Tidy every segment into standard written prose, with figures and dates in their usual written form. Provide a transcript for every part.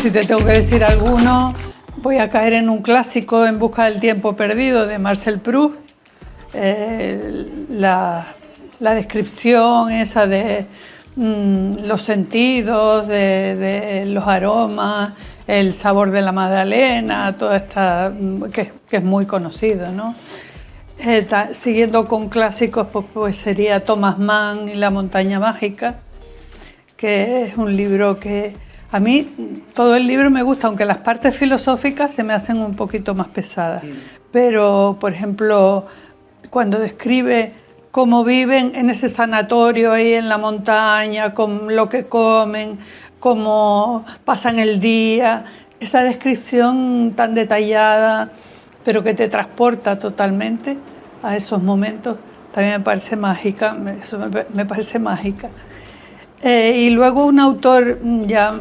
si te tengo que decir alguno, voy a caer en un clásico, En busca del tiempo perdido, de Marcel Proust. La descripción esa de los sentidos, de los aromas, el sabor de la magdalena, toda esta, que es muy conocido, ¿no? Siguiendo con clásicos, pues sería Thomas Mann y La montaña mágica, que es un libro que a mí todo el libro me gusta, aunque las partes filosóficas se me hacen un poquito más pesadas. Pero, por ejemplo, cuando describe cómo viven en ese sanatorio ahí en la montaña, con lo que comen, cómo pasan el día, esa descripción tan detallada, pero que te transporta totalmente a esos momentos, también me parece mágica, eso me parece mágica. Y luego un autor ya,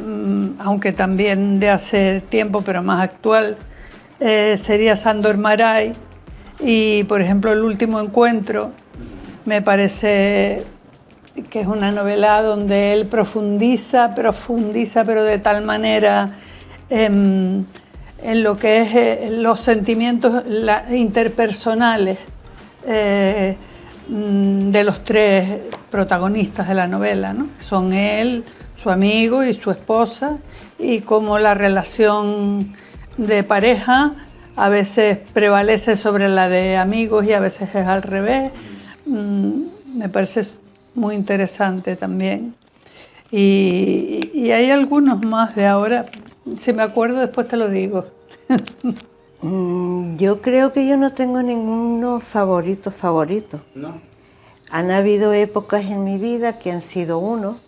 aunque también de hace tiempo, pero más actual, sería Sándor Márai. Y, por ejemplo, El último encuentro, me parece que es una novela donde él profundiza, pero de tal manera en lo que es los sentimientos interpersonales de los tres protagonistas de la novela, ¿no? Son él, su amigo y su esposa, y cómo la relación de pareja a veces prevalece sobre la de amigos y a veces es al revés. Me parece muy interesante también. Y hay algunos más de ahora, si me acuerdo después te lo digo. Yo creo que yo no tengo ninguno favorito. ¿No? Han habido épocas en mi vida que han sido uno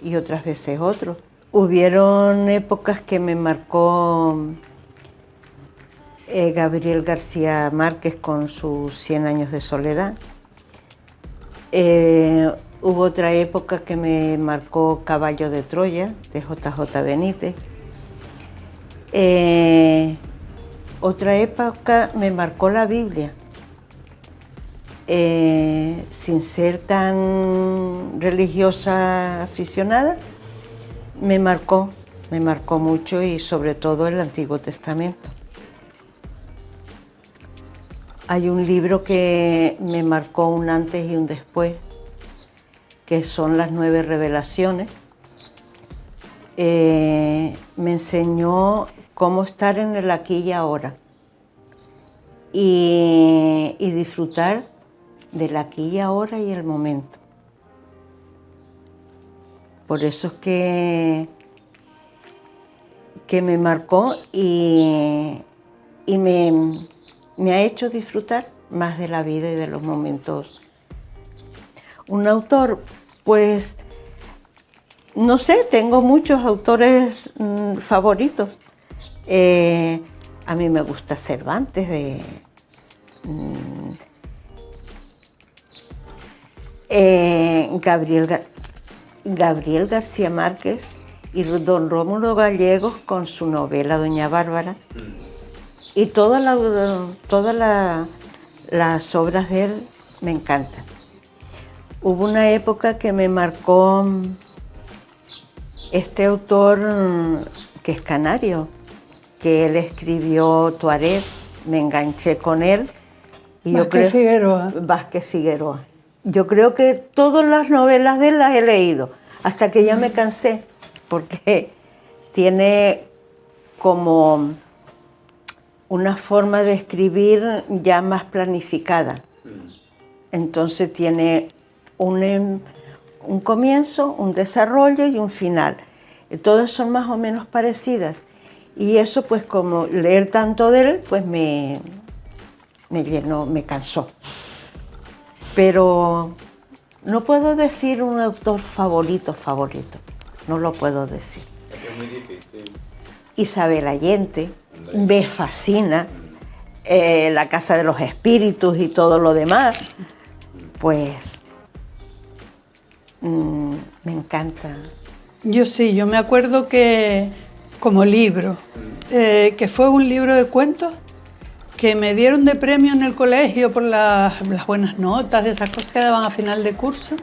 y otras veces otro. Hubieron épocas que me marcó Gabriel García Márquez con sus 100 años de soledad. Hubo otra época que me marcó Caballo de Troya, de JJ Benítez. Otra época me marcó la Biblia. Sin ser tan religiosa aficionada, me marcó mucho, y sobre todo el Antiguo Testamento. Hay un libro que me marcó un antes y un después, que son las 9 revelaciones. Me enseñó cómo estar en el aquí y ahora y disfrutar del aquí y ahora y el momento. Por eso es que me marcó y me ha hecho disfrutar más de la vida y de los momentos. Un autor, pues, no sé, tengo muchos autores favoritos. A mí me gusta Cervantes, Gabriel García Márquez y don Rómulo Gallegos con su novela Doña Bárbara. Y todas las obras de él me encantan. Hubo una época que me marcó este autor que es canario, que él escribió Tuareg, me enganché con él. Y Vázquez Figueroa. Yo creo que todas las novelas de él las he leído, hasta que ya me cansé, porque tiene como una forma de escribir ya más planificada. Entonces tiene un comienzo, un desarrollo y un final. Todas son más o menos parecidas. Y eso, pues, como leer tanto de él, pues me llenó, me cansó. Pero no puedo decir un autor favorito, no lo puedo decir. Es muy difícil. Isabel Allende me fascina, La Casa de los Espíritus y todo lo demás, pues me encanta. Yo me acuerdo que como libro, que fue un libro de cuentos que me dieron de premio en el colegio por las buenas notas, de esas cosas que daban a final de curso.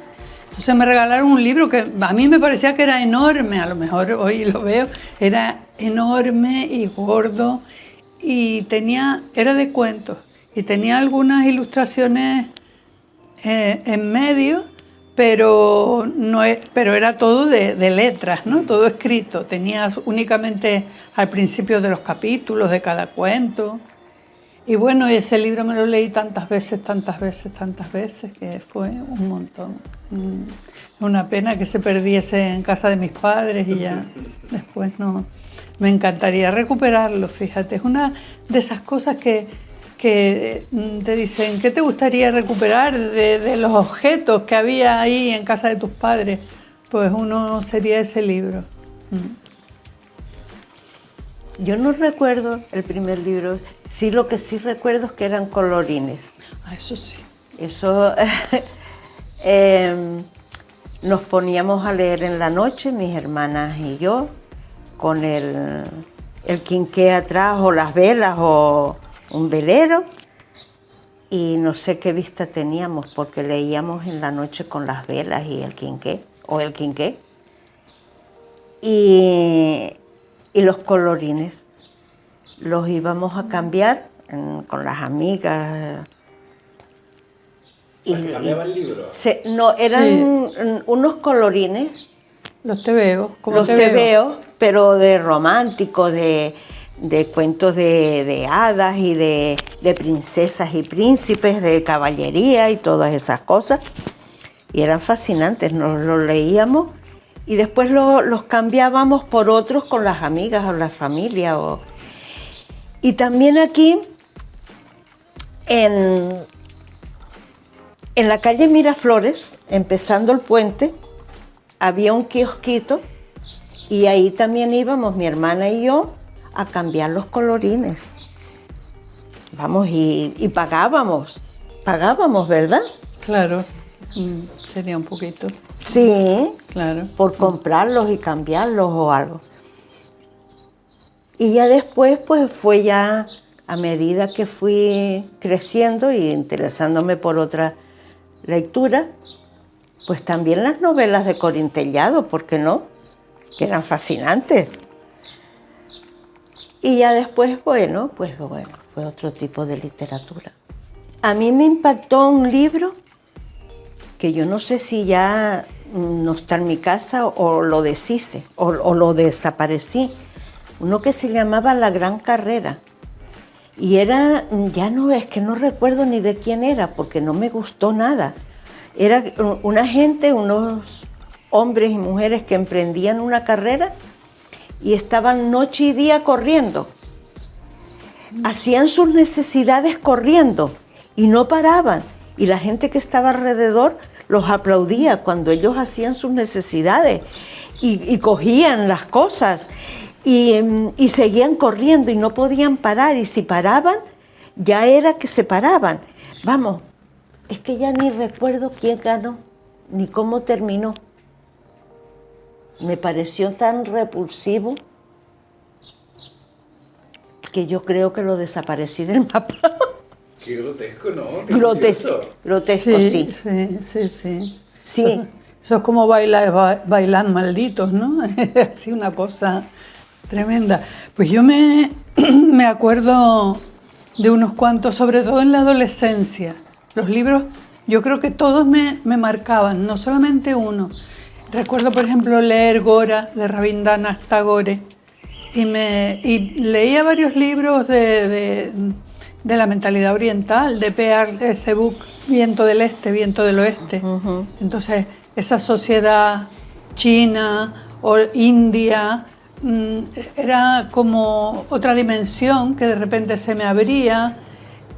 Entonces me regalaron un libro que a mí me parecía que era enorme, a lo mejor hoy lo veo, era enorme y gordo y era de cuentos y tenía algunas ilustraciones en medio, pero era todo de letras, ¿no? Todo escrito. Tenía únicamente al principio de los capítulos de cada cuento. Y bueno, ese libro me lo leí tantas veces, que fue un montón. Una pena que se perdiese en casa de mis padres y ya después no. Me encantaría recuperarlo, fíjate. Es una de esas cosas que te dicen, ¿qué te gustaría recuperar de los objetos que había ahí en casa de tus padres? Pues uno sería ese libro. Yo no recuerdo el primer libro. Sí, lo que sí recuerdo es que eran colorines. Ah, eso sí. Eso nos poníamos a leer en la noche, mis hermanas y yo, con el quinqué atrás o las velas o un velero, y no sé qué vista teníamos porque leíamos en la noche con las velas y el quinqué, y los colorines los íbamos a cambiar con las amigas. ¿Se cambiaba el libro? No, eran unos colorines. Los tebeos, como los tebeos, pero de románticos, de cuentos de hadas y de princesas y príncipes, de caballería y todas esas cosas. Y eran fascinantes, nos los leíamos y después los cambiábamos por otros con las amigas o la familia. Y también aquí, en la calle Miraflores, empezando el puente, había un kiosquito y ahí también íbamos mi hermana y yo a cambiar los colorines. Vamos, y pagábamos, ¿verdad? Claro, sería un poquito. Sí, claro. Por comprarlos y cambiarlos o algo. Y ya después, pues fue ya a medida que fui creciendo y interesándome por otra lectura, pues también las novelas de Corín Tellado, ¿por qué no? Que eran fascinantes. Y ya después, fue otro tipo de literatura. A mí me impactó un libro que yo no sé si ya no está en mi casa o lo deshice o lo desaparecí. Uno que se llamaba La Gran Carrera. Y era, no recuerdo ni de quién era, porque no me gustó nada. Era unos hombres y mujeres que emprendían una carrera y estaban noche y día corriendo. Hacían sus necesidades corriendo y no paraban. Y la gente que estaba alrededor los aplaudía cuando ellos hacían sus necesidades y cogían las cosas. Y seguían corriendo y no podían parar, y si paraban, ya era que se paraban. Vamos, es que ya ni recuerdo quién ganó, ni cómo terminó. Me pareció tan repulsivo que yo creo que lo desaparecí del mapa. Qué grotesco, ¿no? Grotesco, sí. Sí. Eso es como bailar malditos, ¿no? Es así una cosa tremenda. Pues yo me acuerdo de unos cuantos, sobre todo en la adolescencia. Los libros, yo creo que todos me marcaban, no solamente uno. Recuerdo, por ejemplo, leer Gora, de Rabindranath Tagore, y leía varios libros de la mentalidad oriental, de P.R.S. Buck, Viento del Este, Viento del Oeste. Uh-huh. Entonces, esa sociedad china o india, era como otra dimensión que de repente se me abría,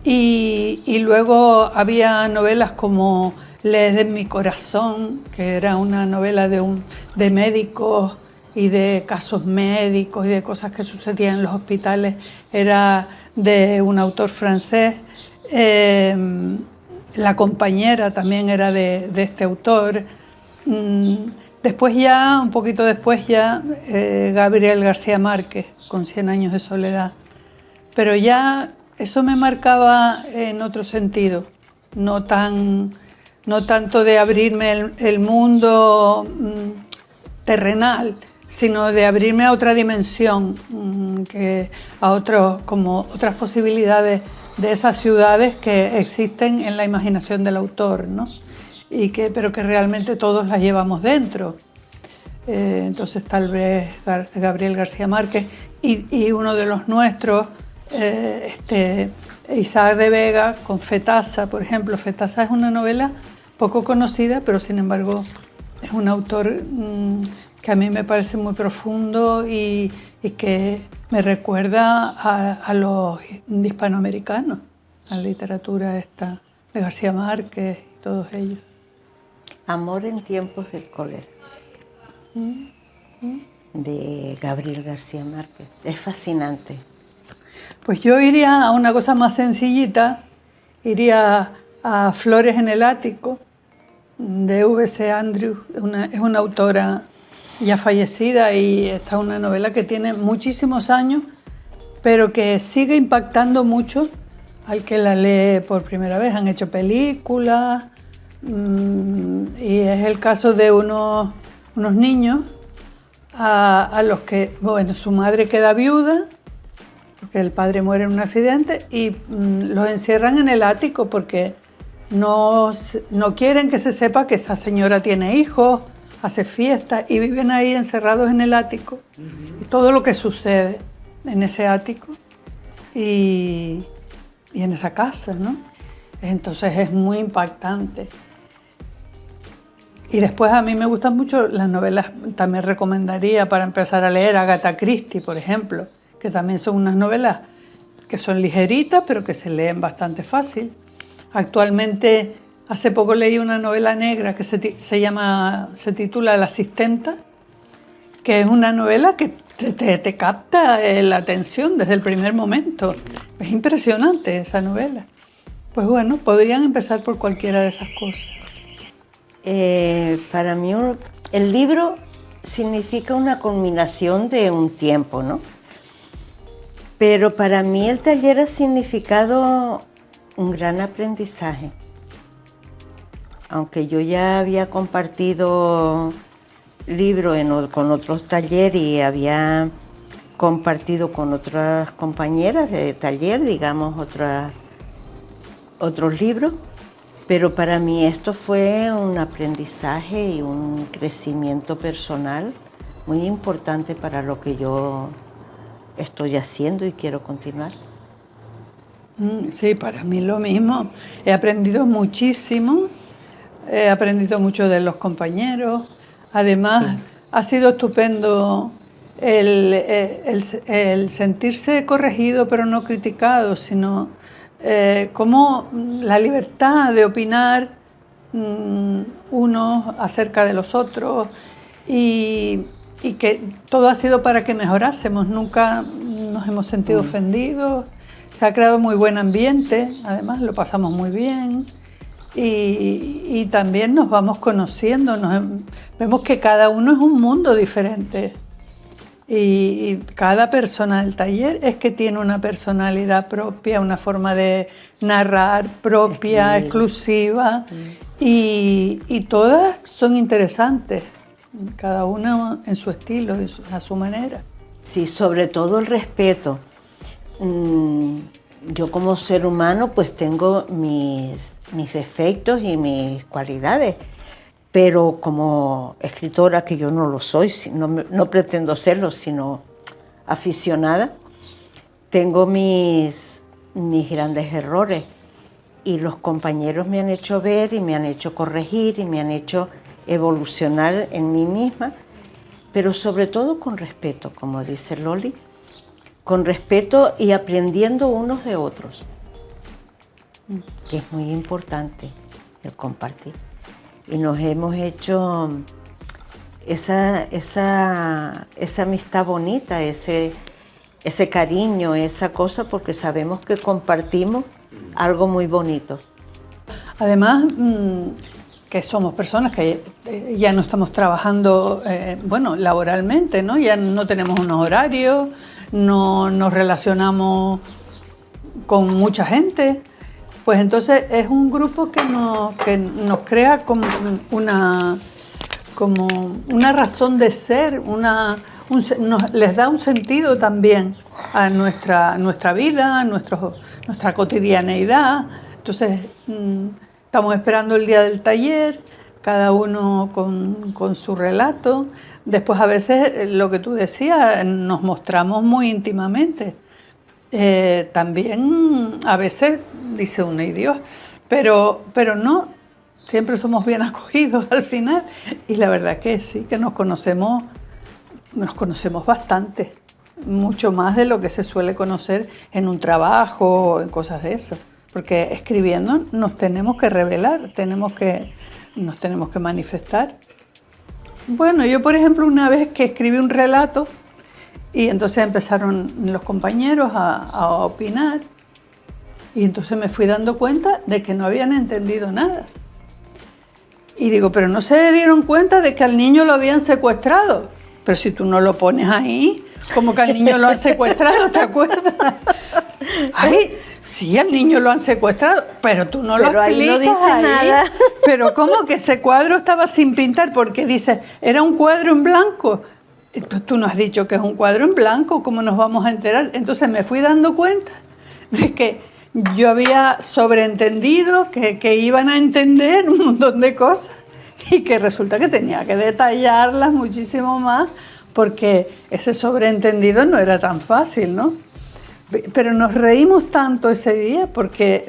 y luego había novelas como Lees de mi corazón, que era una novela de médicos y de casos médicos y de cosas que sucedían en los hospitales. Era de un autor francés. La compañera también era de este autor. Después ya, un poquito después ya, Gabriel García Márquez, con 100 años de soledad. Pero ya eso me marcaba en otro sentido, no tan no tanto de abrirme el mundo terrenal, sino de abrirme a otra dimensión, como otras posibilidades de esas ciudades que existen en la imaginación del autor, ¿no? Pero que realmente todos las llevamos dentro. Entonces tal vez Gabriel García Márquez y uno de los nuestros, Isaac de Vega con Fetasa, por ejemplo. Fetasa es una novela poco conocida, pero sin embargo es un autor que a mí me parece muy profundo y que me recuerda a los hispanoamericanos, a la literatura esta de García Márquez y todos ellos. Amor en tiempos del cólera, de Gabriel García Márquez. Es fascinante. Pues yo iría a una cosa más sencillita, iría a Flores en el ático, de V.C. Andrews. Es una autora ya fallecida y esta es una novela que tiene muchísimos años, pero que sigue impactando mucho al que la lee por primera vez. Han hecho películas y es el caso de unos niños a los que, bueno, su madre queda viuda porque el padre muere en un accidente y los encierran en el ático porque no quieren que se sepa que esa señora tiene hijos, hace fiestas y viven ahí encerrados en el ático. Y todo lo que sucede en ese ático y en esa casa, ¿no? Entonces es muy impactante. Y después a mí me gustan mucho las novelas, también recomendaría para empezar a leer Agatha Christie, por ejemplo, que también son unas novelas que son ligeritas, pero que se leen bastante fácil. Actualmente, hace poco leí una novela negra que se titula La asistenta, que es una novela que te capta la atención desde el primer momento. Es impresionante esa novela. Pues bueno, podrían empezar por cualquiera de esas cosas. Para mí el libro significa una culminación de un tiempo, ¿no? Pero para mí el taller ha significado un gran aprendizaje. Aunque yo ya había compartido libros con otros talleres y había compartido con otras compañeras de taller, digamos, otros libros, pero para mí esto fue un aprendizaje y un crecimiento personal muy importante para lo que yo estoy haciendo y quiero continuar. Sí, para mí lo mismo. He aprendido muchísimo, he aprendido mucho de los compañeros. Además, sí, ha sido estupendo el sentirse corregido, pero no criticado, sino como la libertad de opinar unos acerca de los otros y que todo ha sido para que mejorásemos. Nunca nos hemos sentido ofendidos. Se ha creado muy buen ambiente, además lo pasamos muy bien y también nos vamos conociendo, vemos que cada uno es un mundo diferente y cada persona del taller es que tiene una personalidad propia, una forma de narrar propia, exclusiva y todas son interesantes, cada una en su estilo, a su manera. Sí, sobre todo el respeto. Yo como ser humano pues tengo mis defectos y mis cualidades, pero como escritora, que yo no lo soy, no pretendo serlo, sino aficionada, tengo mis grandes errores y los compañeros me han hecho ver y me han hecho corregir y me han hecho evolucionar en mí misma, pero sobre todo con respeto, como dice Loli, con respeto y aprendiendo unos de otros, que es muy importante el compartir. Y nos hemos hecho esa amistad bonita, ese cariño, esa cosa, porque sabemos que compartimos algo muy bonito. Además, que somos personas que ya no estamos trabajando, laboralmente, ¿no? Ya no tenemos unos horarios, no nos relacionamos con mucha gente, Pues entonces es un grupo que nos crea como una razón de ser, les da un sentido también a nuestra vida, a nuestra cotidianeidad. Entonces estamos esperando el día del taller, cada uno con su relato. Después a veces, lo que tú decías, nos mostramos muy íntimamente. También a veces dice uno, y Dios, pero no, siempre somos bien acogidos al final. Y la verdad que sí, que nos conocemos bastante, mucho más de lo que se suele conocer en un trabajo o en cosas de esas. Porque escribiendo nos tenemos que revelar, nos tenemos que manifestar. Bueno, yo por ejemplo una vez que escribí un relato y entonces empezaron los compañeros a opinar y entonces me fui dando cuenta de que no habían entendido nada. Y digo, pero no se dieron cuenta de que al niño lo habían secuestrado. Pero si tú no lo pones ahí, como que al niño lo han secuestrado, ¿te acuerdas? Ay, sí, al niño lo han secuestrado, pero tú no lo explicas ahí no dice ahí. Nada. Pero ¿cómo que ese cuadro estaba sin pintar? Porque dice, era un cuadro en blanco. Tú no has dicho que es un cuadro en blanco, ¿cómo nos vamos a enterar? Entonces me fui dando cuenta de que yo había sobreentendido que iban a entender un montón de cosas y que resulta que tenía que detallarlas muchísimo más porque ese sobreentendido no era tan fácil, ¿no? Pero nos reímos tanto ese día porque,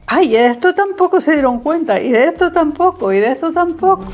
ay, de esto tampoco se dieron cuenta, y de esto tampoco, y de esto tampoco.